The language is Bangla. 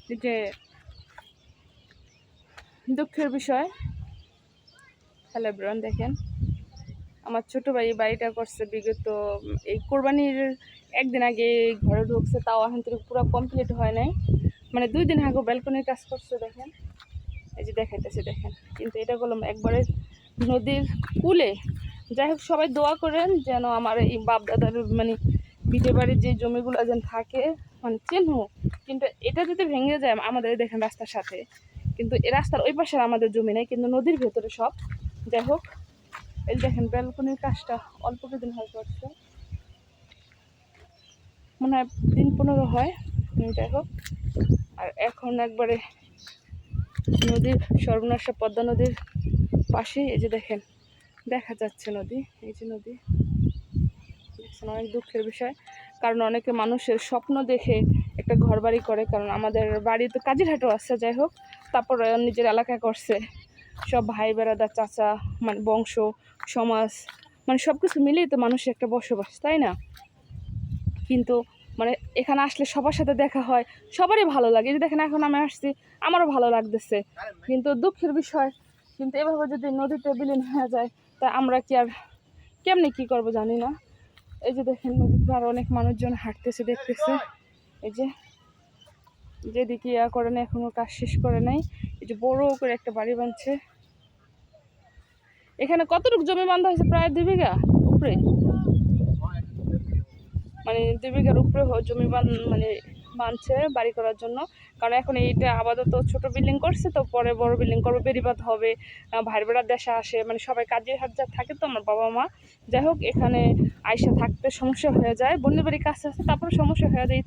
যে দুঃখের বিষয়, হ্যালো এভরিওয়ান, দেখেন আমার ছোট ভাই বাড়িটা করছে বিগত এই কোরবানির একদিন আগে ঘরে ঢুকছে, তাও এখন থেকে পুরো কমপ্লিট হয় নাই। মানে 2 দিন আগে ব্যালকনির কাজ করছে, দেখেন এই যে দেখাইতেছে দেখেন। কিন্তু এটা করলাম একবারে নদীর কূলে। যাই হোক, সবাই দোয়া করেন যেন আমার এই বাপ দাদার মানে ভিটে বাড়ির যে জমিগুলো যেন থাকে, মানে চিহ্ন। কিন্তু এটা যদি ভেঙে যায় আমাদের, দেখেন রাস্তার সাথে, কিন্তু এই রাস্তার ওই পাশে আমাদের জমি নেই, কিন্তু নদীর ভেতরে সব। যাই হোক, এই দেখেন ব্যালকনির কাজটা অল্প কিছুদিন হয় করছে, মনে হয় দিন 15 হয়। যাই হোক, আর এখন একবারে নদীর সর্বনাশ, পদ্মা নদীর পাশে এই যে দেখেন দেখা যাচ্ছে নদী, এই যে নদী দেখছেন। অনেক দুঃখের বিষয়, কারণ অনেকে মানুষের স্বপ্ন দেখে একটা ঘর বাড়ি করে, কারণ আমাদের বাড়ি তো কাজিরহাটও আছে। যাই হোক, তারপর নিজের এলাকায় করছে, সব ভাই বেড়াদার চাচা, মানে বংশ সমাজ, মানে সব কিছু মিলিয়ে তো মানুষের একটা বসবাস, তাই না? কিন্তু মানে এখানে আসলে সবার সাথে দেখা হয়, সবারই ভালো লাগে। এই যে দেখেন এখন আমি আসছি, আমারও ভালো লাগতেছে। কিন্তু দুঃখের বিষয়, কিন্তু এভাবে যদি নদীতে বিলীন হয়ে যায়, তা আমরা কি আর কেমনি কি করবো জানি না। এই যে দেখেন নদীতে আর অনেক মানুষজন হাঁটতেছে, দেখতেছে। এই যে যেদিকে ইয়া করে না, এখনো কাজ শেষ করে নাই। এই যে বড় করে একটা বাড়ি বানছে। এখানে কতটুকু জমি বান্ধা হয়েছে? প্রায় 2 বিঘা উপরে, মানে 2 বিঘার উপরে জমি মানে বানছে বাড়ি করার জন্য। কারণ এখন এইটা আপাতত ছোট বিল্ডিং করছে, তো পরে বড় বিল্ডিং করবে, বেড়িবাঁধ হবে, ভাই বেড়ার দেশে আসে, মানে সবাই কাজের হাত যা থাকে তো আমার বাবা মা। যাই হোক, এখানে আইসা থাকতে সমস্যা হয়ে যায়, বন্যের বাড়ির কাছে আছে, তারপরে সমস্যা হয়ে যায়।